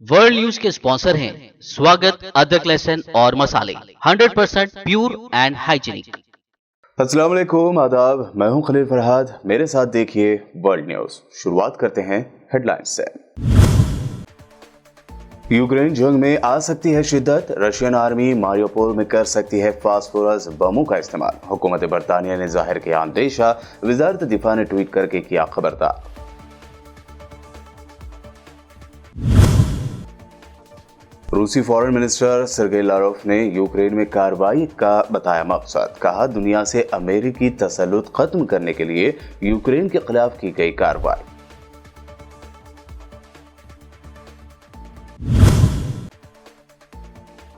World news के sponsor हैं स्वागत, अदरक, लहसुन और मसाले 100% प्योर एंड हाइजीनिक। अस्सलाम वालेकुम, आदाब। मैं हूं खलील फरहाद। मेरे साथ देखिए वर्ल्ड न्यूज। शुरुआत करते हैं हेडलाइंस से। यूक्रेन जंग में आ सकती है शिद्दत, रशियन आर्मी मारियोपोल में कर सकती है फास्फोरस बमों का इस्तेमाल। हुकूमत बरतानिया ने जाहिर किया अंदेशा, वजारत दिफा ने ट्वीट करके किया खबरदार। रूसी फॉरेन मिनिस्टर सर्गेई लारोव ने यूक्रेन में कार्रवाई का बताया मकसद। कहा, दुनिया से अमेरिकी तसल्लुत खत्म करने के लिए यूक्रेन के खिलाफ की गई कार्रवाई।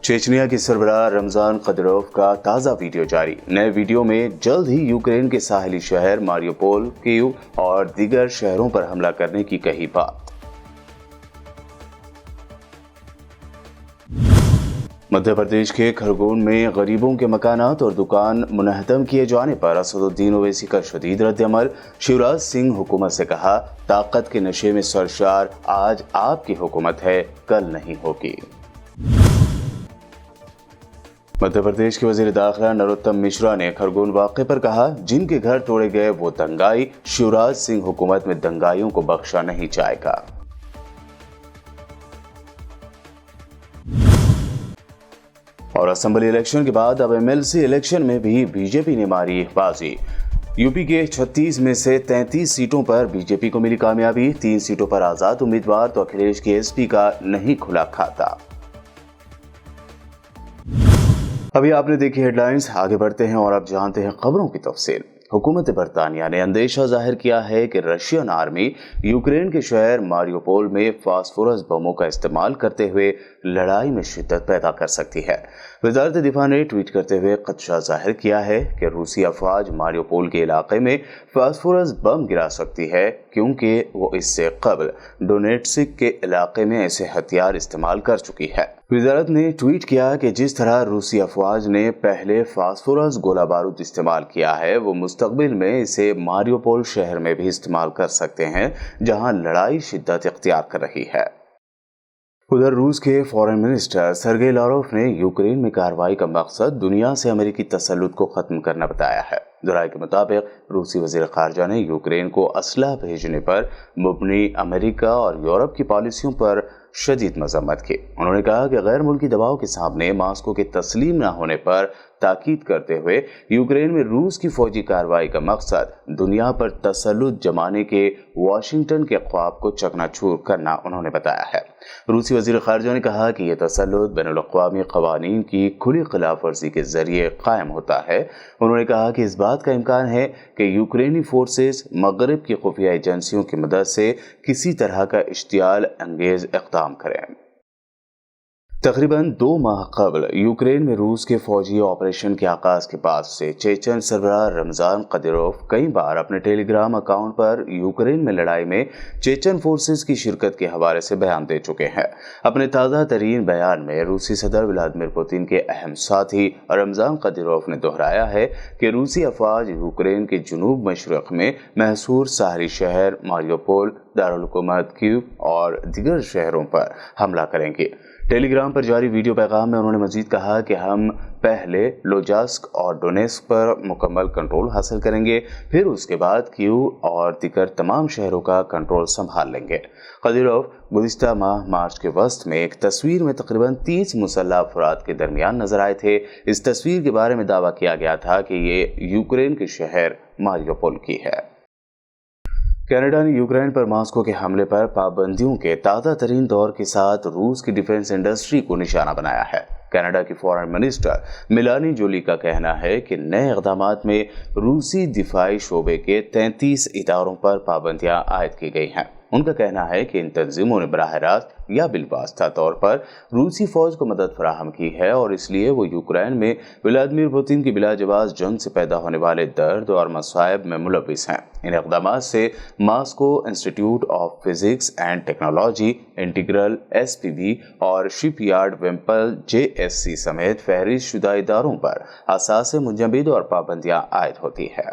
चेचनिया की सरबराह रमजान कदिरोव का ताज़ा वीडियो जारी। नए वीडियो में जल्द ही यूक्रेन के साहिली शहर मारियोपोल, कीव और दीगर शहरों पर हमला करने की कही बात। मध्य प्रदेश के खरगोन में गरीबों के मकानात और दुकान मुनहदम किए जाने पर असदुद्दीन ओवैसी का शदीद रद्द-ए-अमल। शिवराज सिंह हुकूमत से कहा, ताकत के नशे में सरशार, आज आपकी हुकूमत है, कल नहीं होगी। मध्य प्रदेश के वजीर दाखिला नरोत्तम मिश्रा ने खरगोन वाक़े पर कहा, जिनके घर तोड़े गए वो दंगाई, शिवराज सिंह हुकूमत में दंगाइयों को बख्शा नहीं जाएगा। और असेंबली इलेक्शन के बाद अब एमएलसी इलेक्शन में भी बीजेपी ने मारी बाजी। यूपी के 36 में से 33 सीटों पर बीजेपी को मिली कामयाबी। 3 सीटों पर आजाद उम्मीदवार तो अखिलेश के एसपी का नहीं खुला खाता। अभी आपने देखी हेडलाइंस, आगे बढ़ते हैं और अब जानते हैं खबरों की तफसील। हुकूमत बरतानिया ने अंदेशा जाहिर किया है कि रशियन आर्मी यूक्रेन के शहर मारियोपोल में फास्फोरस बमों का इस्तेमाल करते हुए लड़ाई में शिद्दत पैदा कर सकती है। वजारत दिफा ने ट्वीट करते हुए खदशा जाहिर किया है कि रूसी अफवाज मारियोपोल के इलाके में फास्फोरस बम गिरा सकती है, क्योंकि वो इससे कबल डोनेट्स्क के इलाके में ऐसे हथियार इस्तेमाल कर चुकी है। वजारत ने ट्वीट किया कि जिस तरह रूसी अफवाज ने पहले फास्फोरस गोला बारूद इस्तेमाल किया है, वो मुस्तकबिल में इसे मारियोपोल शहर में भी इस्तेमाल कर सकते हैं, जहां लड़ाई शिद्दत इख्तियार कर रही है। उधर रूस के फॉरेन मिनिस्टर सर्गेई लारोव ने यूक्रेन में कार्रवाई का मकसद दुनिया से अमेरिकी तसल्लुत को खत्म करना बताया है। जराये के मुताबिक रूसी वजीर खारजा ने यूक्रेन को असलहा भेजने पर मुबनी अमेरिका और यूरोप की पॉलिसियों पर शदीद मजम्मत की। उन्होंने कहा कि गैर मुल्की दबाव के सामने मास्को के तस्लीम न होने पर ताकीद करते हुए यूक्रेन में रूस की फौजी कार्रवाई का मकसद दुनिया पर तसल्लुत जमाने के वाशिंगटन के ख्वाब को चकनाचूर करना उन्होंने बताया है। रूसी वजीर खारजा ने कहा कि यह तसल्लुत बैनुल-अक़वामी क़वानीन की खुली खिलाफ वर्जी के जरिए कायम होता है। उन्होंने कहा कि इस बात का इम्कान है कि यूक्रेनी फोर्सेस मगरब की खुफिया एजेंसियों की मदद से किसी तरह का इश्तियाल अंगेज इक़दाम करें। तकरीबन 2 माह कबल यूक्रेन में रूस के फौजी ऑपरेशन के आगाज के बाद से चेचन सरबराह रमजान कदिरोव कई बार अपने टेलीग्राम अकाउंट पर यूक्रेन में लड़ाई में चेचन फोर्सेस की शिरकत के हवाले से बयान दे चुके हैं। अपने ताज़ा तरीन बयान में रूसी सदर व्लादिमीर पुतिन के अहम साथी रमजान कदिरोव ने दोहराया है कि रूसी अफवाज यूक्रेन के जुनूब मशरक़ में महसूर साहली शहर मारियोपोल, दारुल हुकूमत कीव और दीगर शहरों पर हमला करेंगे। टेलीग्राम पर जारी वीडियो पैगाम में उन्होंने मजीद कहा कि हम पहले लोजास्क और डोनेस्क पर मुकम्मल कंट्रोल हासिल करेंगे, फिर उसके बाद कीव और दीगर तमाम शहरों का कंट्रोल संभाल लेंगे। कदिरोव गुज़िश्ता माह मार्च के वस्त में एक तस्वीर में तकरीबन 30 मुसल्लह अफराद के दरमियान नजर आए थे। इस तस्वीर के बारे में दावा किया गया था कि ये यूक्रेन के शहर मारियोपोल की है। कनाडा ने यूक्रेन पर मास्को के हमले पर पाबंदियों के ताज़ा तरीन दौर के साथ रूस की डिफेंस इंडस्ट्री को निशाना बनाया है। कनाडा की फॉरेन मिनिस्टर मेलानी जोली का कहना है कि नए इक़दामात में रूसी दिफाई शोबे के 33 इदारों पर पाबंदियां आयद की गई हैं। उनका कहना है कि इन तंजीमों ने बराह रास्त या बिलवास्ता तौर पर रूसी फौज को मदद फराहम की है और इसलिए वो यूक्रेन में व्लादिमीर पुतिन की बिलाजवाज जंग से पैदा होने वाले दर्द और मसाइब में मुलविस हैं। इन इक़दामात से Moscow institute of physics and technology, integral SPB और शिपयार्ड वेम्पल JSC समेत फहरिस्त शुदा इदारों पर असासे मुंजमद और पाबंदियां आयद होती है।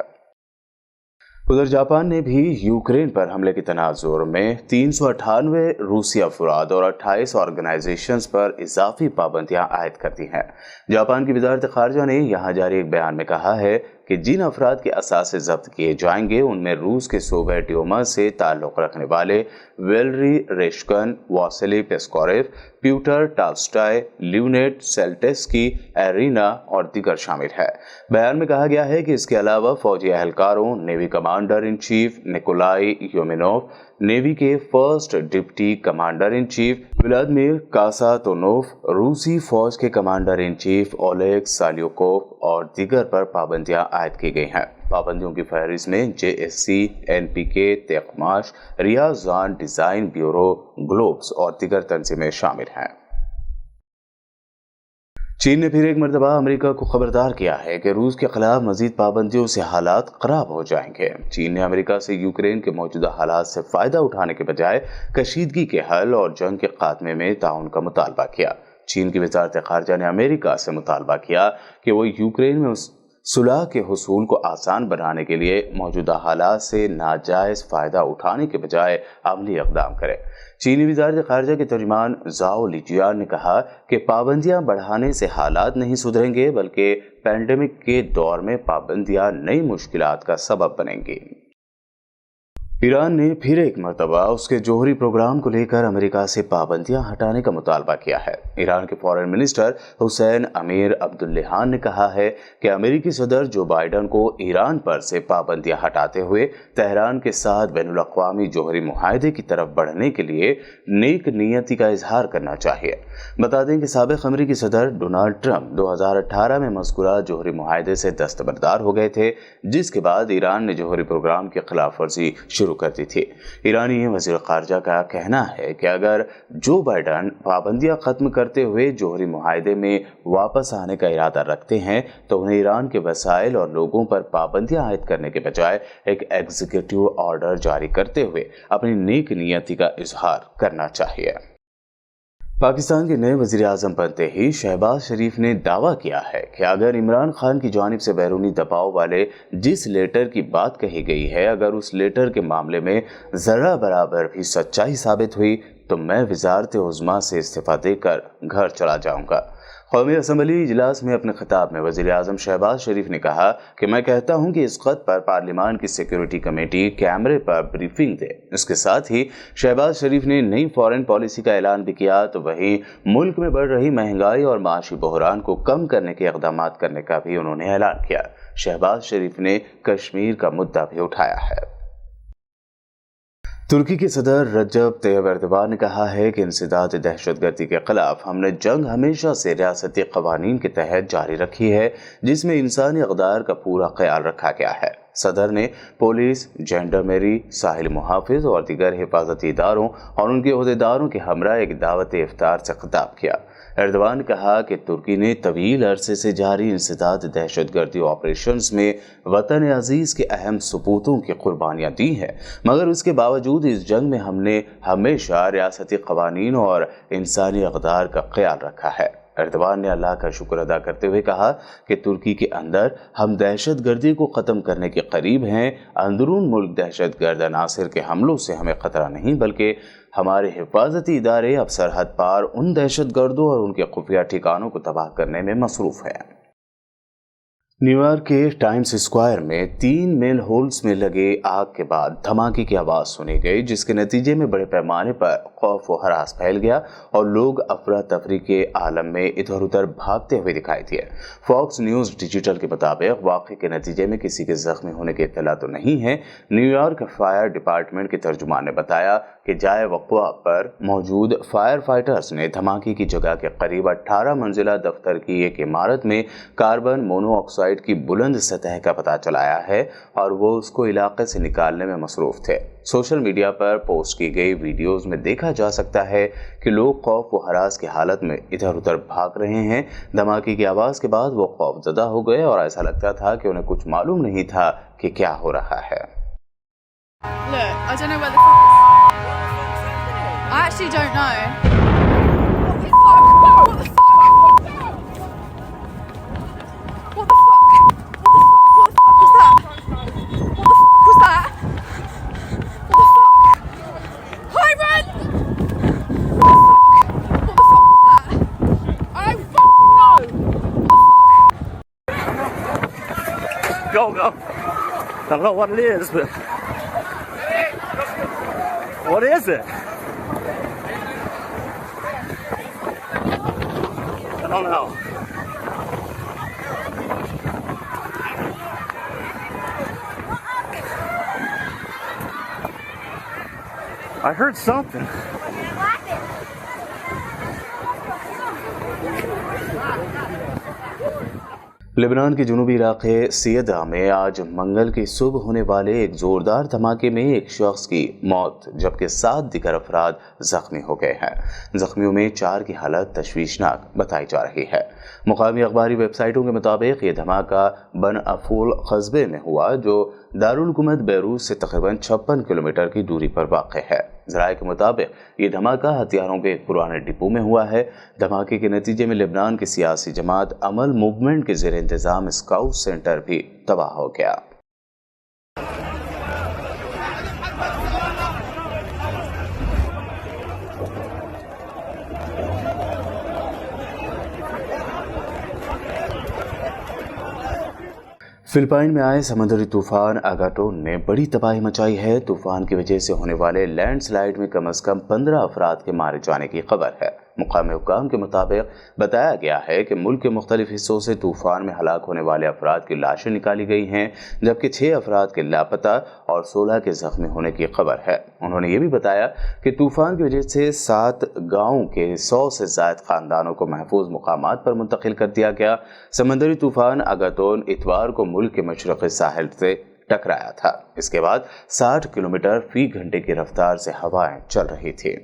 उधर जापान ने भी यूक्रेन पर हमले के तनाजुर में 398 रूसी अफराद और 28 ऑर्गेनाइजेशंस पर इजाफी पाबंदियां आयद कर दी हैं। जापान की वजारत खारजा ने यहां जारी एक बयान में कहा है कि जिन अफराद के असासे जब्त किए जाएंगे उनमें रूस के सोवियत यूनियन से ताल्लुक़ रखने वाले Valery Rashkin, Vasily Piskarev, Pyotr Tolstoy, Leonid Slutsky, Irina और दीगर शामिल है। बयान में कहा गया है कि इसके अलावा फौजी एहलकारों, navy commander in chief Nikolai Yevmenov, navy के first deputy commander in chief Vladimir Kasatonov, रूसी फौज के commander in chief Oleg Salyukov और दीगर पर पाबंदियां आयद की गई हैं। पाबंदियों की फहरिस्त में JSC, NPK, Tekmash, Ryazan design bureau, Globus और दीगर तंजीमें शामिल हैं। चीन ने फिर एक मरतबा अमेरिका को खबरदार किया है कि रूस के खिलाफ मजीद पाबंदियों से हालात खराब हो जाएंगे। चीन ने अमेरिका से यूक्रेन के मौजूदा हालात से फायदा उठाने के बजाय कशीदगी के हल और जंग के खात्मे में ताउन का मुतालबा किया। चीन की वजारत खारजा ने अमेरिका से मुतालबा किया कि वो यूक्रेन में सुलह के हुसूल को आसान बनाने के लिए मौजूदा हालात से नाजायज फायदा उठाने के बजाय अमली इक़दाम करे। चीनी वजारत खारजा के तर्जुमान जाओ लिजियान ने कहा कि पाबंदियां बढ़ाने से हालात नहीं सुधरेंगे बल्कि पैंडेमिक के दौर में पाबंदियां नई मुश्किलात का सबब बनेंगी। ईरान ने फिर एक मरतबा उसके जोहरी प्रोग्राम को लेकर अमेरिका से पाबंदियां हटाने का मुतालबा किया है। ईरान के फॉरेन मिनिस्टर हुसैन अमीर अब्दुल्लाहान ने कहा है कि अमेरिकी सदर जो बाइडन को ईरान पर से पाबंदियां हटाते हुए तेहरान के साथ बैनुल अक़वामी जोहरी मुआहदे की तरफ बढ़ने के लिए नेक नीयती का इजहार करना चाहिए। बता दें कि साबिक़ अमेरिकी सदर डोनाल्ड ट्रंप 2018 में मज़कूरा जोहरी मुआहदे से दस्तबरदार हो गए थे, जिसके बाद ईरान ने जोहरी प्रोग्राम की खिलाफ वर्जी शुरू कर दी थी। ईरानी वज़ीर ख़ारजा का कहना है कि अगर जो बाइडन पाबंदियां खत्म करते हुए जोहरी मुआहदे में वापस आने का इरादा रखते हैं तो उन्हें ईरान के वसाइल और लोगों पर पाबंदियां आयद करने के बजाय एक एग्जीक्यूटिव ऑर्डर जारी करते हुए अपनी नेक नीयती का इजहार करना चाहिए। पाकिस्तान के नए वज़ीर आज़म बनते ही शहबाज शरीफ ने दावा किया है कि अगर इमरान खान की जानिब से बैरूनी दबाव वाले जिस लेटर की बात कही गई है, अगर उस लेटर के मामले में ज़रा बराबर भी सच्चाई साबित हुई तो मैं वज़ारत उज़्मा से इस्तीफ़ा देकर घर चला जाऊँगा। कौमी असम्बली इजलास में अपने खिताब में वज़ीर आज़म शहबाज शरीफ ने कहा कि मैं कहता हूं कि इस ख़त पर पार्लियामान की सिक्योरिटी कमेटी कैमरे पर ब्रीफिंग दे। इसके साथ ही शहबाज शरीफ ने नई फॉरेन पॉलिसी का ऐलान भी किया तो वहीं मुल्क में बढ़ रही महंगाई और माशी बहरान को कम करने के इक़दाम करने का भी उन्होंने ऐलान किया। शहबाज शरीफ ने कश्मीर का मुद्दा भी उठाया है। तुर्की के सदर रजब तैयब एर्दोगान ने कहा है कि इंसदाद दहशतगर्दी के खिलाफ हमने जंग हमेशा से रियासती कवानीन के तहत जारी रखी है, जिसमें इंसानी अक़दार का पूरा ख्याल रखा गया है। सदर ने पुलिस, जेंडरमेरी, साहिल मुहाफिज और दीगर हिफाजती इदारों और उनके अहदेदारों के हमरा एक दावत इफ्तार से खिताब किया। एर्दोगान ने कहा कि तुर्की ने तवील अरसे से जारी इंसदाद दहशतगर्दी ऑपरेशंस में वतन अजीज़ के अहम सपूतों की कुर्बानियाँ दी हैं, मगर उसके बावजूद इस जंग में हमने हमेशा रियासती कवानीन और इंसानी अक़दार का ख्याल रखा है। एर्दोगान ने अल्लाह का शुक्र अदा करते हुए कहा कि तुर्की के अंदर हम दहशत गर्दी को ख़त्म करने के करीब हैं। अंदरून मुल्क दहशत गर्द अनासिर के हमलों से हमें ख़तरा नहीं, बल्कि हमारे हिफाजती इदारे अब सरहद पार उन दहशत गर्दों और उनके खुफिया ठिकानों को तबाह करने में मसरूफ़ हैं। न्यूयॉर्क के टाइम्स स्क्वायर में 3 मेन होल्स में लगे आग के बाद धमाके की आवाज़ सुनी गई, जिसके नतीजे में बड़े पैमाने पर खौफ व हरास फैल गया और लोग अफरा तफरी के आलम में इधर उधर भागते हुए दिखाई दिए। फॉक्स न्यूज़ डिजिटल के मुताबिक वाक़े के नतीजे में किसी के जख्मी होने की इत्तला तो नहीं है। न्यूयॉर्क फायर डिपार्टमेंट के तर्जुमान ने बताया कि जाए वक़्वा पर मौजूद फायर फाइटर्स ने धमाके की जगह के करीब 18 मंजिला दफ्तर की एक इमारत में कार्बन मोनोऑक्साइड की बुलंद सतह का पता चलाया है और वो उसको इलाके से निकालने में मसरूफ़ थे। सोशल मीडिया पर पोस्ट की गई वीडियोस में देखा जा सकता है कि लोग खौफ व हरास की हालत में इधर उधर भाग रहे हैं। धमाके की आवाज़ के बाद वो खौफजदा हो गए और ऐसा लगता था कि उन्हें कुछ मालूम नहीं था कि क्या हो रहा है। Look, I don't know where the fuck is. I actually don't know. What the fuck? What the fuck? What the fuck? What the fuck? What the fuck was that? What the fuck was that? know. I don't know what it is, but what is it? I don't know. I heard something. Lebanon के जनूबी इलाके सियदा में आज मंगल की सुबह होने वाले एक जोरदार धमाके में एक शख्स की मौत जबकि 7 दीगर अफराद जख्मी हो गए हैं। जख्मियों में 4 की हालत तशवीशनाक बताई जा रही है। मुकामी अखबारी वेबसाइटों के मुताबिक ये धमाका बन अफूल कस्बे में हुआ जो दारुल हुकूमत बैरूत से तकरीबन 56 किलोमीटर की दूरी पर वाक़ है। ज़राए के मुताबिक ये धमाका हथियारों के एक पुराने डिपो में हुआ है। धमाके के नतीजे में लेबनान की सियासी जमात अमल मूवमेंट के ज़ेर इंतज़ाम स्काउट सेंटर भी तबाह हो गया। फिलिपाइन में आए समुद्री तूफान आगाटोन ने बड़ी तबाही मचाई है। तूफान की वजह से होने वाले लैंडस्लाइड में कम से कम 15 अफराद के मारे जाने की खबर है। मुकामी हुक्काम के मुताबिक बताया गया है कि मुल्क के मुख्तलिफ हिस्सों से तूफान में हलाक होने वाले अफराद की लाशें निकाली गई हैं जबकि 6 अफराद के लापता और 16 के जख्मी होने की खबर है। उन्होंने ये भी बताया कि तूफान की वजह से 7 गाँवों के 100 से ज़ायद ख़ानदानों को महफूज मुकामात पर मुंतकिल कर दिया गया। समंदरी तूफान आगाटोन इतवार को मुल्क के मशरक़ी साहिल से टकराया था। इसके बाद 60 किलोमीटर फी घंटे की रफ्तार से हवाएं चल रही थी।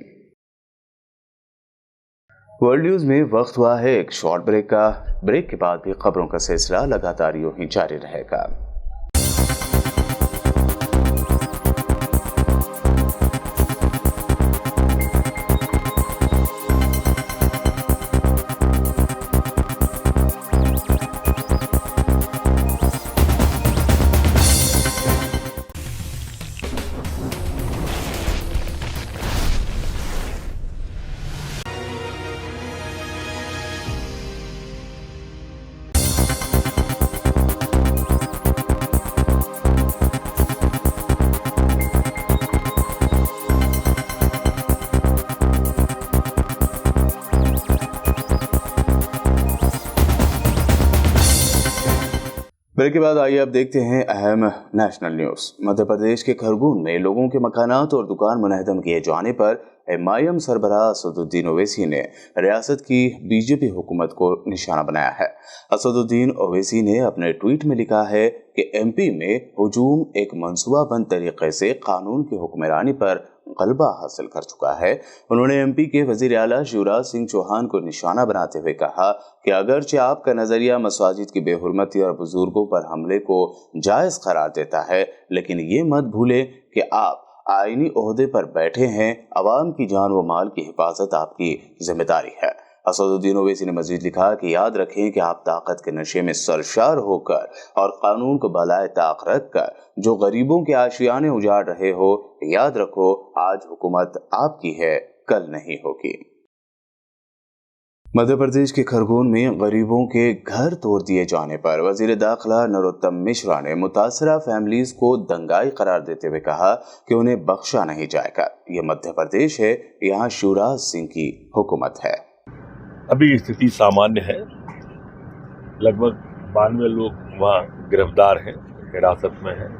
वर्ल्ड न्यूज़ में वक्त हुआ है एक शॉर्ट ब्रेक का। ब्रेक के बाद भी खबरों का सिलसिला लगातार यूं ही जारी रहेगा। ब्रेक के बाद आइए अब देखते हैं अहम नेशनल न्यूज़। मध्य प्रदेश के खरगोन में लोगों के मकानात और दुकान मुनहदम किए जाने पर MIM सरबराह असदुद्दीन ओवैसी ने रियासत की बीजेपी हुकूमत को निशाना बनाया है। असदुद्दीन ओवैसी ने अपने ट्वीट में लिखा है कि MP में हुजूम एक मंसूबाबंद तरीके से कानून की हुक्मरानी पर गलबा हासिल कर चुका है। उन्होंने MP के वजीर आला शिवराज सिंह चौहान को निशाना बनाते हुए कहा कि अगरचे आपका नजरिया मसाजिद की बेहुरमती और बुजुर्गों पर हमले को जायज करार देता है, लेकिन ये मत भूलें कि आप आईनी ओहदे पर बैठे हैं। अवाम की जान व माल की हिफाजत आपकी जिम्मेदारी है। असदुद्दीन ओवैसी ने मजीद लिखा कि याद रखें कि आप ताकत के नशे में सरशार होकर और कानून को बलाए ताक रख कर जो गरीबों के आशियाने उजाड़ रहे हो, याद रखो आज हुकूमत आपकी है, कल नहीं होगी। मध्य प्रदेश के खरगोन में गरीबों के घर तोड़ दिए जाने पर वजीर दाखिला नरोत्तम मिश्रा ने मुतासरा फैमिलीज को दंगाई करार देते हुए कहा कि उन्हें बख्शा नहीं जाएगा। ये मध्य प्रदेश है, यहाँ शिवराज सिंह की हुकूमत है। अभी स्थिति सामान्य है। लगभग 92 लोग वहाँ गिरफ्तार हैं, हिरासत में हैं।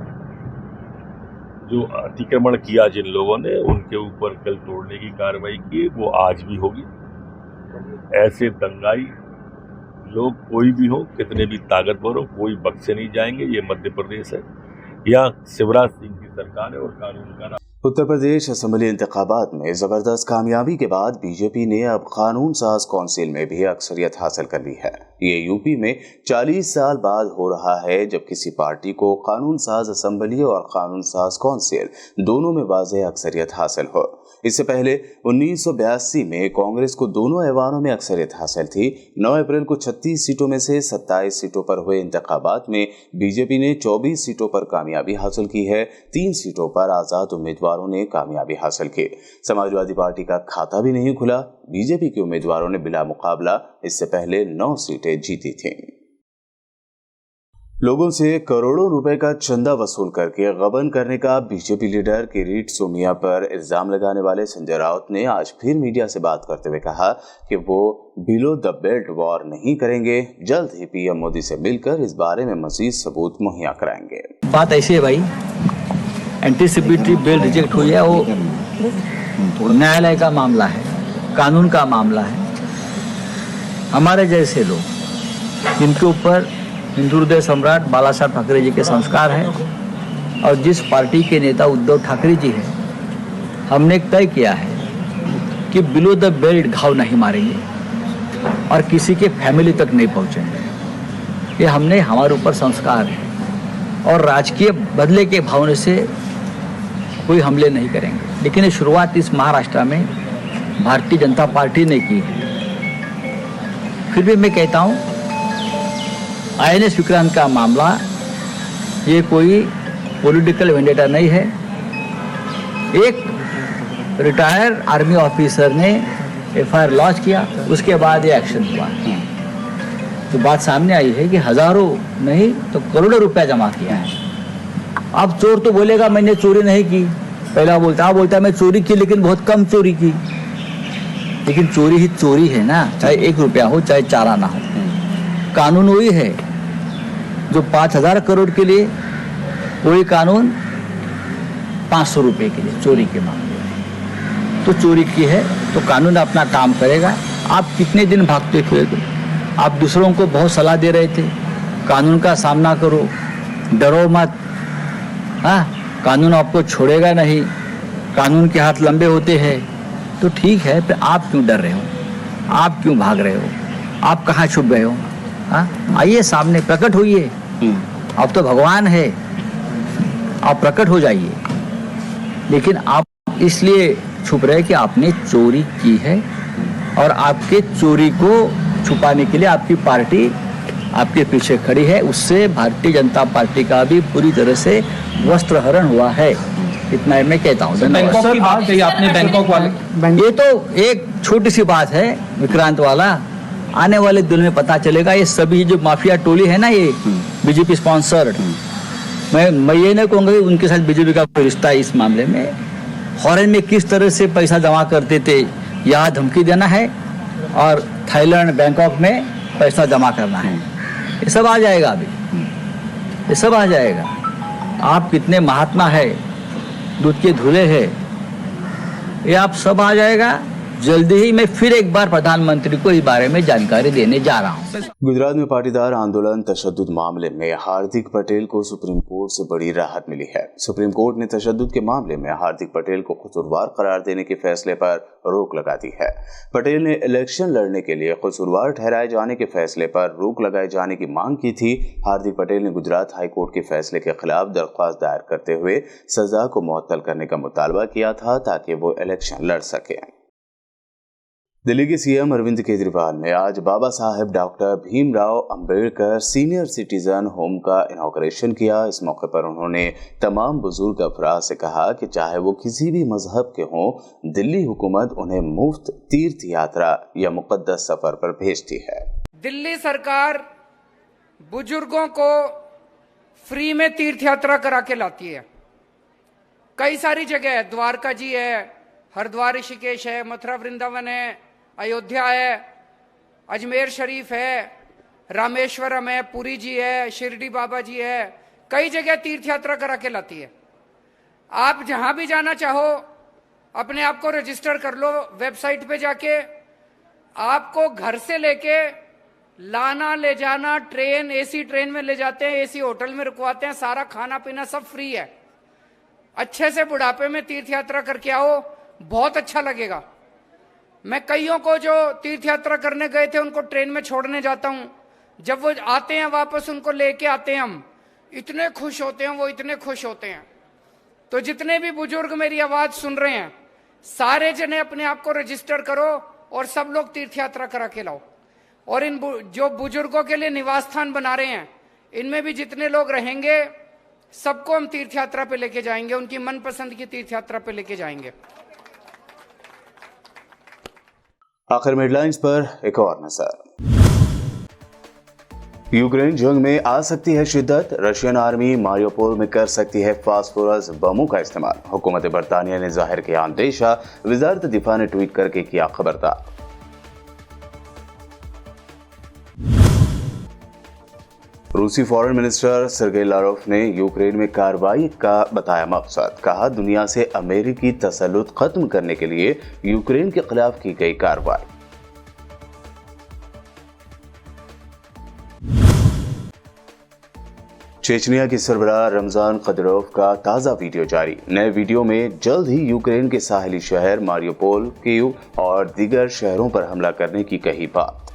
जो अतिक्रमण किया जिन लोगों ने, उनके ऊपर कल तोड़ने की कार्रवाई की, वो आज भी होगी। ऐसे दंगाई लोग कोई भी हो, कितने भी ताकतवर हो, कोई बख्शे नहीं जाएंगे। ये मध्य प्रदेश है, यहाँ शिवराज सिंह की सरकार है और कानून का राज। उत्तर प्रदेश असेंबली इंतखाबात में जबरदस्त कामयाबी के बाद बीजेपी ने अब कानून साज कौंसिल में भी अक्सरियत हासिल कर ली है। ये यूपी में 40 साल बाद हो रहा है जब किसी पार्टी को कानून साज असेंबली और कानून साज कौंसिल दोनों में वाज़ेह अक्सरियत हासिल हो। इससे पहले 1982 में कांग्रेस को दोनों ऐवानों में अक्सरियत हासिल थी। 9 अप्रैल को 36 सीटों में से 27 सीटों पर हुए इंतखाबात में बीजेपी ने 24 सीटों पर कामयाबी हासिल की है। 3 सीटों पर आज़ाद उम्मीदवारों ने कामयाबी हासिल की। समाजवादी पार्टी का खाता भी नहीं खुला। बीजेपी के उम्मीदवारों ने बिला मुकाबला इससे पहले 9 सीटें जीती थीं। लोगों से करोड़ों रुपए का चंदा वसूल करके गबन करने का बीजेपी लीडर किरीट सोमैया पर इल्जाम लगाने वाले संजय राउत ने आज फिर मीडिया से बात करते हुए कहा कि वो बिलो द बेल्ट वॉर नहीं करेंगे, जल्द ही पीएम मोदी से मिलकर इस बारे में मजीद सबूत मुहैया कराएंगे। बात ऐसी है भाई, एंटीसिपेटरी बेल रिजेक्ट हुई है, वो न्यायालय का मामला है, कानून का मामला है। हमारे जैसे लोग जिनके ऊपर हिंदू हृदय सम्राट बाला साहब ठाकरे जी के संस्कार हैं और जिस पार्टी के नेता उद्धव ठाकरे जी हैं, हमने तय किया है कि बिलो द बेल्ट घाव नहीं मारेंगे और किसी के फैमिली तक नहीं पहुंचेंगे। ये हमने हमारे ऊपर संस्कार है और राजकीय बदले के भावना से कोई हमले नहीं करेंगे। लेकिन ये शुरुआत इस महाराष्ट्र में भारतीय जनता पार्टी ने की है। फिर भी मैं कहता हूँ, INS विक्रांत का मामला ये कोई पॉलिटिकल वेंडेटा नहीं है। एक रिटायर आर्मी ऑफिसर ने FIR लॉन्च किया, उसके बाद ये एक्शन हुआ। तो बात सामने आई है कि हजारों नहीं तो करोड़ों रुपया जमा किया है। अब चोर तो बोलेगा मैंने चोरी नहीं की, पहला बोलता मैं चोरी की लेकिन बहुत कम चोरी की। लेकिन चोरी ही चोरी है ना, चाहे 1 रुपया हो चाहे 4 आना हो। कानून वही है जो 5,000 करोड़ के लिए, वही कानून 500 रुपये के लिए चोरी के मामले में। तो चोरी की है तो कानून अपना काम करेगा। आप कितने दिन भागते फिरोगे? आप दूसरों को बहुत सलाह दे रहे थे, कानून का सामना करो, डरो मत। हाँ, कानून आपको छोड़ेगा नहीं, कानून के हाथ लंबे होते हैं। तो ठीक है, फिर आप क्यों डर रहे हो? आप क्यों भाग रहे हो? आप कहाँ छुप गए हो? हाँ, आइए सामने, प्रकट होइए। आप तो भगवान है, आप प्रकट हो जाइए। लेकिन आप इसलिए छुप रहे कि आपने चोरी की है और आपके चोरी को छुपाने के लिए आपकी पार्टी आपके पीछे खड़ी है। उससे भारतीय जनता पार्टी का भी पूरी तरह से वस्त्रहरण हुआ है। इतना मैं कहता हूँ। बैंकॉक की बात कही आपने, बैंकॉक वाले, ये तो एक छोटी सी बात है विक्रांत वाला। आने वाले दिन में पता चलेगा। ये सभी जो माफिया टोली है ना, ये बीजेपी स्पॉन्सर्ड, मैं ये नहीं कहूँगा कि उनके साथ बीजेपी का कोई रिश्ता है। इस मामले में फॉरेन में किस तरह से पैसा जमा करते थे, यहाँ धमकी देना है और थाईलैंड बैंकॉक में पैसा जमा करना है, ये सब आ जाएगा। अभी ये सब आ जाएगा। आप कितने महात्मा है, दूध के धुले है, ये आप सब आ जाएगा। जल्दी ही मैं फिर एक बार प्रधानमंत्री को इस बारे में जानकारी देने जा रहा हूँ। गुजरात में पाटीदार आंदोलन तशद्दुद मामले में हार्दिक पटेल को सुप्रीम कोर्ट से बड़ी राहत मिली है। सुप्रीम कोर्ट ने तशद्दुद के मामले में हार्दिक पटेल को कसूरवार करार देने के फैसले पर रोक लगा दी है। पटेल ने इलेक्शन लड़ने के लिए कसूरवार ठहराए जाने के फैसले पर रोक लगाए जाने की मांग की थी। हार्दिक पटेल ने गुजरात हाई कोर्ट के फैसले के खिलाफ दरख्वास्त दायर करते हुए सजा को मुअत्तल करने का मुतालबा किया था ताकि वो इलेक्शन लड़ सके। दिल्ली के सीएम अरविंद केजरीवाल ने आज Baba Saheb doctor Bhimrao Ambedkar senior citizen home का इनॉग्रेशन किया। इस मौके पर उन्होंने तमाम बुजुर्ग अफराद से कहा कि चाहे वो किसी भी मजहब के हों, दिल्ली हुकूमत उन्हें मुफ्त तीर्थ यात्रा या मुकद्दस सफर पर भेजती है। दिल्ली सरकार बुजुर्गों को फ्री में तीर्थ यात्रा करा के लाती है। कई सारी जगह है, द्वारका जी है, हरिद्वार ऋषिकेश है, मथुरा वृंदावन है, अयोध्या है, अजमेर शरीफ है, रामेश्वरम है, पुरी जी है, शिरडी बाबा जी है। कई जगह तीर्थ यात्रा करा के लाती है। आप जहां भी जाना चाहो अपने आप को रजिस्टर कर लो वेबसाइट पे जाके। आपको घर से लेके लाना ले जाना, ट्रेन एसी ट्रेन में ले जाते हैं, एसी होटल में रुकवाते हैं, सारा खाना पीना सब फ्री है। अच्छे से बुढ़ापे में तीर्थ यात्रा करके आओ, बहुत अच्छा लगेगा। मैं कईयों को जो तीर्थ यात्रा करने गए थे उनको ट्रेन में छोड़ने जाता हूं, जब वो आते हैं वापस उनको लेके आते हैं, हम इतने खुश होते हैं, वो इतने खुश होते हैं। तो जितने भी बुजुर्ग मेरी आवाज सुन रहे हैं, सारे जने अपने आप को रजिस्टर करो और सब लोग तीर्थ यात्रा करा के लाओ। और इन जो बुजुर्गों के लिए निवास स्थान बना रहे हैं, इनमें भी जितने लोग रहेंगे सबको हम तीर्थ यात्रा पे लेके जाएंगे, उनकी मनपसंद की तीर्थ यात्रा पे लेके जाएंगे। आखिर में हेडलाइंस पर एक और नजर। यूक्रेन जंग में आ सकती है शिद्दत, रशियन आर्मी मारियोपोल में कर सकती है फास्फोरस बमों का इस्तेमाल। हुकूमत बरतानिया ने जाहिर किया अंदेशा, वजारत दिफा ने ट्वीट करके किया खबरदार। रूसी फॉरेन मिनिस्टर सर्गेई लारोव ने यूक्रेन में कार्रवाई का बताया मकसद, कहा दुनिया से अमेरिकी तसल्लुत खत्म करने के लिए यूक्रेन के खिलाफ की गई कार्रवाई। चेचनिया की सरबराह रमजान कदिरोव का ताज़ा वीडियो जारी। नए वीडियो में जल्द ही यूक्रेन के साहिली शहर मारियोपोल, कीव और दीगर शहरों पर हमला करने की कही बात।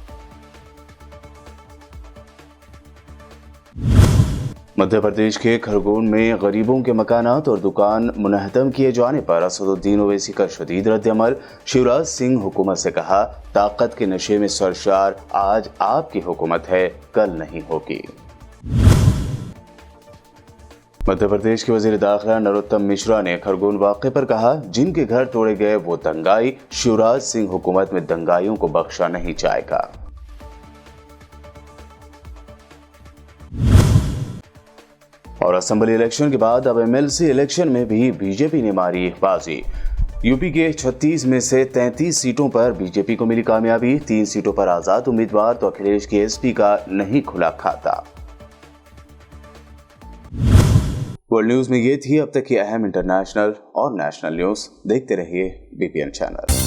मध्य प्रदेश के खरगोन में गरीबों के मकानात और दुकान मुनहदम किए जाने पर असदुद्दीन ओवैसी का शदीद रद्दअमल। शिवराज सिंह हुकूमत से कहा, ताकत के नशे में सरशार, आज आपकी हुकूमत है, कल नहीं होगी। मध्य प्रदेश के वजीर दाखिला नरोत्तम मिश्रा ने खरगोन वाक़े पर कहा, जिनके घर तोड़े गए वो दंगाई, शिवराज सिंह हुकूमत में दंगाइयों को बख्शा नहीं जाएगा। और असेंबली इलेक्शन के बाद अब एमएलसी इलेक्शन में भी बीजेपी ने मारी बाजी। यूपी के 36 में से 33 सीटों पर बीजेपी को मिली कामयाबी। 3 सीटों पर आजाद उम्मीदवार तो अखिलेश के एसपी का नहीं खुला खाता। वर्ल्ड न्यूज में ये थी अब तक की अहम इंटरनेशनल और नेशनल न्यूज। देखते रहिए बीपीएन चैनल।